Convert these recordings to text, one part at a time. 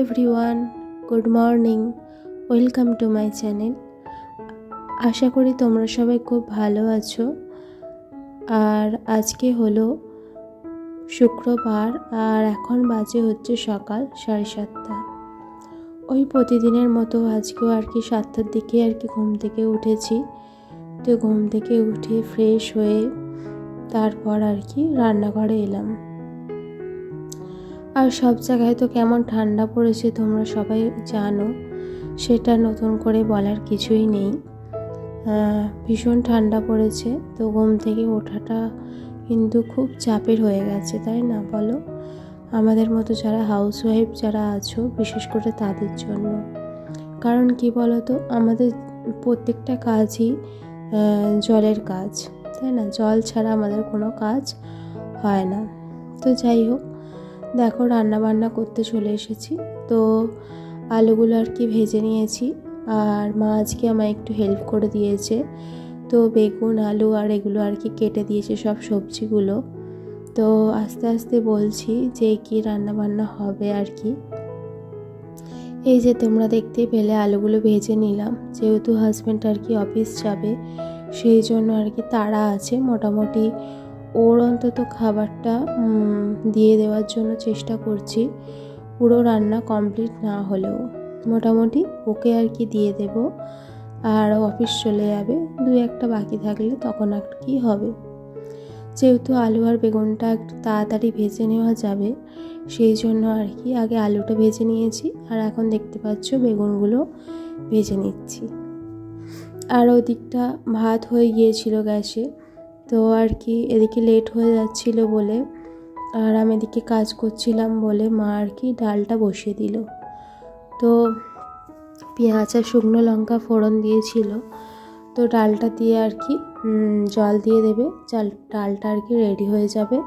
Everyone, good morning. Welcome to my channel. আশা করি তোমরা সবাই খুব ভালো আছো। আর আজকে হলো শুক্রবার, আর এখন বাজে হচ্ছে সকাল 7:30। ওই প্রতিদিনের মতো আজকেও আর কি 7টার দিকে আর কি ঘুম থেকে উঠেছি। তো ঘুম থেকে উঠে ফ্রেশ হয়ে তারপর আর কি রান্নাঘরে এলাম। আর সব জায়গায় তো কেমন ঠান্ডা পড়েছে তোমরা সবাই জানো, সেটা নতুন করে বলার কিছুই নেই। ভীষণ ঠান্ডা পড়েছে, তো ঘুম থেকে ওঠাটা কিন্তু খুব চাপের হয়ে গেছে, তাই না বলো? আমাদের মতো যারা হাউসওয়াইফ যারা আছো, বিশেষ করে তাদের জন্য। কারণ কি বলো তো, আমাদের প্রত্যেকটা কাজই জলের কাজ, তাই না? জল ছাড়া আমাদের কোনো কাজ হয় না। তো যাই হোক, দেখো রান্না বান্না করতে চলে এসেছি। তো আলুগুলো আর কি ভেজে নিয়েছি, আর মা আজকে আমায় একটু হেল্প করে দিয়েছে। তো বেগুন আলু আর এগুলো আর কি কেটে দিয়েছে, সব সবজিগুলো। তো আস্তে আস্তে বলছি যে কি রান্না বান্না হবে আর কি। এই যে তোমরা দেখতেই পেলে আলুগুলো ভেজে নিলাম, যেহেতু হাজব্যান্ড আর কি অফিস যাবে, সেই জন্য আর কি তাড়া আছে। মোটামুটি ওর অন্তত খাবারটা দিয়ে দেওয়ার জন্য চেষ্টা করছি, পুরো রান্না কমপ্লিট না হলেও মোটামুটি ওকে আর কি দিয়ে দেব। আর অফিস চলে যাবে, 2-1টা বাকি থাকলে তখন আর কি হবে। যেহেতু আলু আর বেগুনটা একটু তাড়াতাড়ি ভেজে নেওয়া যাবে, সেই জন্য আর কি আগে আলুটা ভেজে নিয়েছি, আর এখন দেখতে পাচ্ছ বেগুনগুলো ভেজে নিচ্ছি। আর ওদিকটা ভাত হয়ে গিয়েছিল গ্যাসে, তো আর কি এদিকে লেট হয়ে যাচ্ছিল বলে, আর আমি এদিকে কাজ করছিলাম বলে মা আর কি ডালটা বসিয়ে দিল। তো পেঁয়াজ আর শুকনো লঙ্কা ফোড়ন দিয়েছিল, তো ডালটা দিয়ে আর কি জল দিয়ে দেবে, ডালটা আর কি রেডি হয়ে যাবে।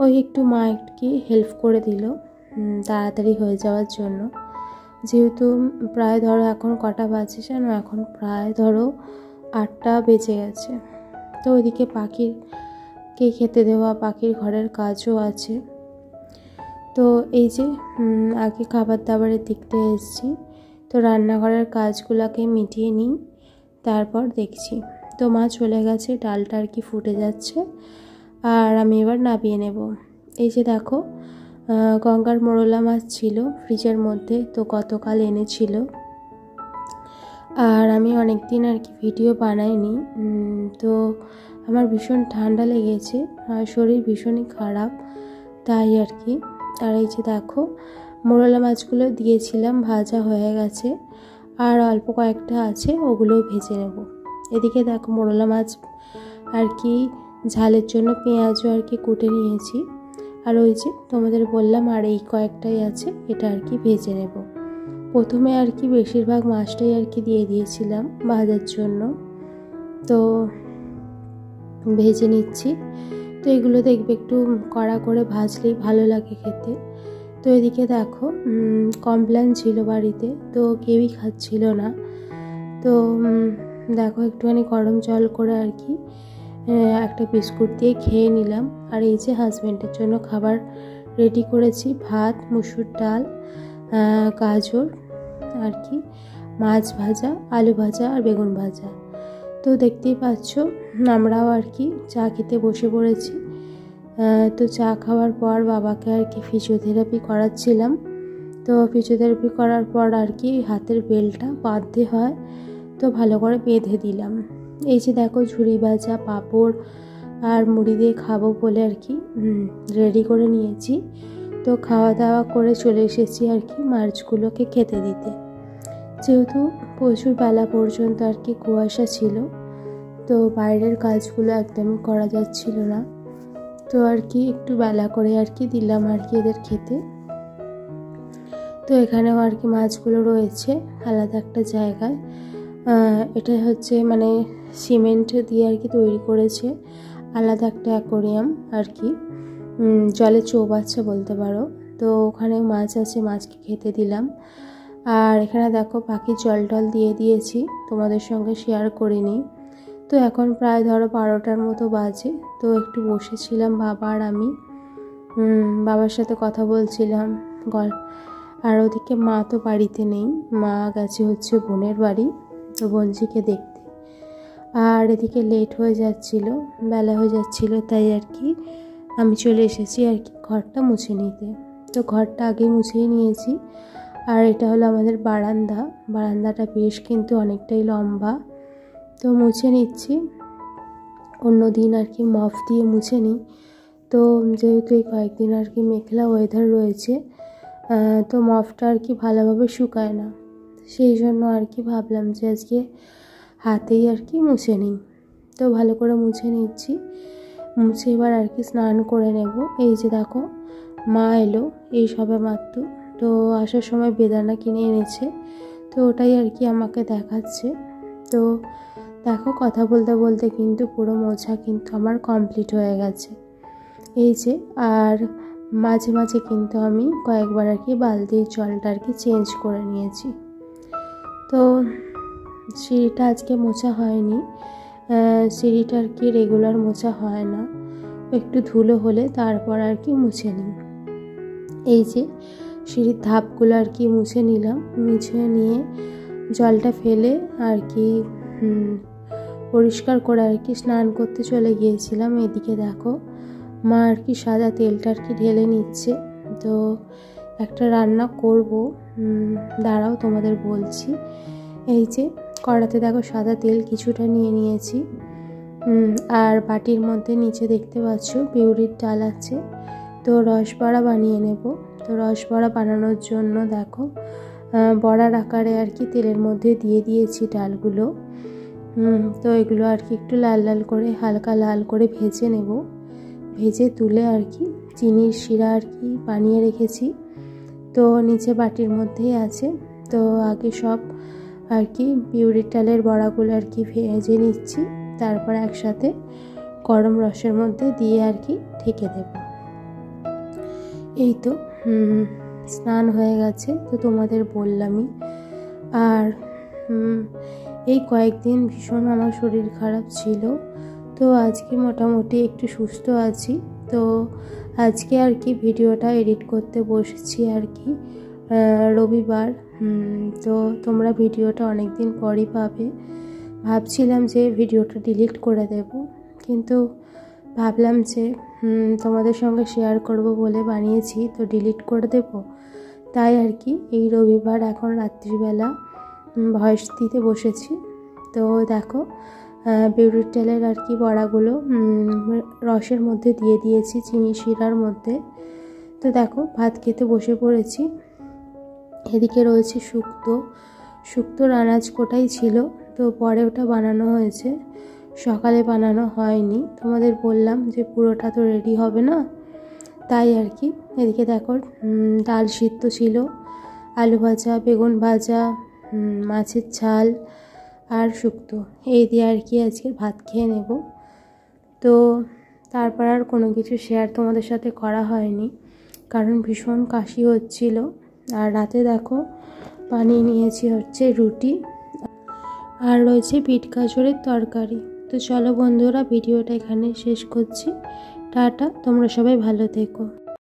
ওই একটু মা একটু কি হেল্প করে দিল তাড়াতাড়ি হয়ে যাওয়ার জন্য। যেহেতু প্রায় ধরো এখন কটা বাজে জানো, এখন প্রায় ধরো 8টা বেজে গেছে। তো ওইদিকে পাখিরকে খেতে দেওয়া, পাখির ঘরের কাজও আছে। তো এই যে আগে খাবার দাবারের দিকটা এসেছি, তো রান্নাঘরের কাজগুলোকে মিটিয়ে নিই, তারপর দেখছি। তো মা চলে গেছে, ডালটা আর কি ফুটে যাচ্ছে, আর আমি এবার নামিয়ে নেব। এই যে দেখো, গঙ্গার মোরলা মাছ ছিল ফ্রিজের মধ্যে, তো গতকাল এনেছিল। আর আমি অনেক দিন আর কি ভিডিও বানাইনি, তো আমার ভীষণ ঠান্ডা লেগেছে আর শরীর ভীষণই খারাপ, তাই আর কি। আর এই যে দেখো, মোরলা মাছগুলো দিয়েছিলাম, ভাজা হয়ে গেছে, আর অল্প কয়েকটা আছে, ওগুলোও ভেজে নেব। এদিকে দেখো মোরলা মাছ আর কি ঝালের জন্য পেঁয়াজও আর কি কুটে নিয়েছি, আর ওই যে তোমাদের বললাম আর এই কয়েকটাই আছে, এটা আর কি ভেজে নেব। প্রথমে আর কি বেশিরভাগ মাছটাই আর কি দিয়ে দিয়েছিলাম ভাজার জন্য, তো ভেজে নিচ্ছি। তো এগুলো দেখবে একটু কড়া করে ভাজলেই ভালো লাগে খেতে। তো এদিকে দেখো কমপ্লেন ছিল বাড়িতে, তো কেউই খাচ্ছিল না। তো দেখো একটুখানি গরম জল করে আর কি একটা বিস্কুট দিয়ে খেয়ে নিলাম। আর এই যে হাজব্যান্ডের জন্য খাবার রেডি করেছি, ভাত, মুসুর ডাল, গাজর আর কি, মাছ ভাজা, আলু ভাজা আর বেগুন ভাজা। তো দেখতেই পাচ্ছ আমরাও আর কি চা খেতে বসে পড়েছি। তো চা খাওয়ার পর বাবাকে আর কি ফিজিওথেরাপি করাচ্ছিলাম। তো ফিজিওথেরাপি করার পর আর কি হাতের বেল্টটা বাঁধতে হয়, তো ভালো করে বেঁধে দিলাম। এই যে দেখো ঝুরি ভাজা, পাঁপড় আর মুড়ি দিয়ে খাবো বলে আর কি রেডি করে নিয়েছি। তো খাওয়া দাওয়া করে চলে এসেছি আর কি মাছগুলোকে খেতে দিতে। যেহেতু প্রচুর বেলা পর্যন্ত আর কি কুয়াশা ছিল, তো বাইরের কাজগুলো একদমই করা যাচ্ছিল না, তো আর কি একটু বেলা করে আর কি দিলাম আর কি এদের খেতে। তো এখানেও আর কি মাছগুলো রয়েছে আলাদা একটা জায়গায়। এটা হচ্ছে মানে সিমেন্ট দিয়ে আর কি তৈরি করেছে আলাদা একটা অ্যাকোরিয়াম আর কি, জলে চৌবাচ্চা বলতে পারো। তো ওখানে মাছ আছে, মাছকে খেতে দিলাম। আর এখানে দেখো পাখির জল টল দিয়ে দিয়েছি, তোমাদের সঙ্গে শেয়ার করিনি। তো এখন প্রায় ধরো 12টার মতো বাজে, তো একটু বসেছিলাম বাবা আর আমি, বাবার সাথে কথা বলছিলাম। আর ওদিকে মা তো বাড়িতে নেই, মা গেছে হচ্ছে বোনের বাড়ি, তো বোনজিকে দেখতে। আর এদিকে লেট হয়ে যাচ্ছিল, বেলা হয়ে যাচ্ছিল, তাই আর কি আমি চলে এসেছি আর কি ঘরটা মুছে নিতে। তো ঘরটা আগে মুছেই নিয়েছি। আর এটা হলো আমাদের বারান্দা, বারান্দাটা বেশ কিন্তু অনেকটাই লম্বা, তো মুছে নিচ্ছি। অন্য দিন আর কি মফ দিয়ে মুছে নিই, তো যেহেতু এই কয়েকদিন আর কি মেঘলা ওয়েদার রয়েছে, তো মফটা আর কি ভালোভাবে শুকায় না, সেই জন্য আর কি ভাবলাম যে আজকে হাতেই আর কি মুছে নিই। তো ভালো করে মুছে নিচ্ছি। মুছে এবার আর কি স্নান করে নেব। এই যে দেখো মা এলো এই সবে মাত্র, তো আসার সময় বেদানা কিনে এনেছে, তো ওটাই আর কি আমাকে দেখাচ্ছে। তো দেখো কথা বলতে বলতে কিন্তু পুরো মোছা কিন্তু আমার কমপ্লিট হয়ে গেছে এই যে। আর মাঝে মাঝে কিন্তু আমি কয়েকবার আর কি বালতির জলটা আর কি চেঞ্জ করে নিয়েছি। তো সিঁড়িটা আজকে মোছা হয়নি, সিঁড়িটা আর কি রেগুলার মোছা হয় না, একটু ধুলো হলে তারপর আর কি মুছে নিই। এই যে সিঁড়ির ধাপগুলো আর কি মুছে নিলাম, মুছে নিয়ে জলটা ফেলে আর কি পরিষ্কার করে আর কি স্নান করতে চলে গিয়েছিলাম। এদিকে দেখো মা আর কি সাদা তেলটা আর কি ঢেলে নিচ্ছে। তো একটা রান্না করব, দাঁড়াও তোমাদের বলছি। এই যে কড়াতে দেখো সাদা তেল কিছুটা নিয়ে নিয়েছি, আর বাটির মধ্যে নিচে দেখতে পাচ্ছ বিউলির ডাল আছে, তো রসবড়া বানিয়ে নেব। তো রসবড়া বানানোর জন্য দেখো বড়ার আকারে আর কি তেলের মধ্যে দিয়ে দিয়েছি ডালগুলো। তো এগুলো আর কি একটু লাল লাল করে হালকা লাল করে ভেজে নেব। ভেজে তুলে আর কি চিনির শিরা আর কি বানিয়ে রেখেছি, তো নিচে বাটির মধ্যেই আছে। তো আগে সব আর কি বিউলির ডালের বড়াগুলো আর কি ভেজে নিচ্ছি, তারপর একসাথে গরম রসের মধ্যে দিয়ে আর কি ঢেকে দেব। এই তো স্নান হয়ে গেছে, তো তোমাদের বললামই। আর এই কয়েকদিন ভীষণ আমার শরীর খারাপ ছিল, তো আজকে মোটামুটি একটু সুস্থ আছি। তো আজকে আর কি ভিডিওটা এডিট করতে বসেছি আর কি রবিবার। তো তোমরা ভিডিওটা অনেক দিন পরই পাবে। ভাবছিলাম যে ভিডিওটা ডিলিট করে দেব, কিন্তু ভাবলাম যে তোমাদের সঙ্গে শেয়ার করব বলে বানিয়েছি, তো ডিলিট করে দেব। তাই আর কি এই রবিবার এখন রাত্রিবেলা ভয়েস দিতে বসেছি। তো দেখো বিউলির ডালের আর কি বড়াগুলো রসের মধ্যে দিয়ে দিয়েছি চিনি শিরার মধ্যে। তো দেখো ভাত খেতে বসে পড়েছি। এদিকে রয়েছে শুক্তোর আনাজ কোটাই ছিল, তো পরে ওটা বানানো হয়েছে, সকালে বানানো হয়নি। তোমাদের বললাম যে পুরোটা তো রেডি হবে না, তাই আর কি। এদিকে দেখো ডাল সিদ্ধ ছিল, আলু ভাজা, বেগুন ভাজা, মাছের ঝাল আর শুক্তো, এই দিয়ে আর কি আজকে ভাত খেয়ে নেব। তো তারপর আর কোনো কিছু শেয়ার তোমাদের সাথে করা হয়নি, কারণ ভীষণ কাশি হচ্ছিল। আর রাতে দেখো বানিয়ে নিয়েছি হচ্ছে রুটি, আর রয়েছে বিট গাজরের তরকারি। তো চলো বন্ধুরা ভিডিওটা এখানে শেষ করছি। টাটা, তোমরা সবাই ভালো থেকো।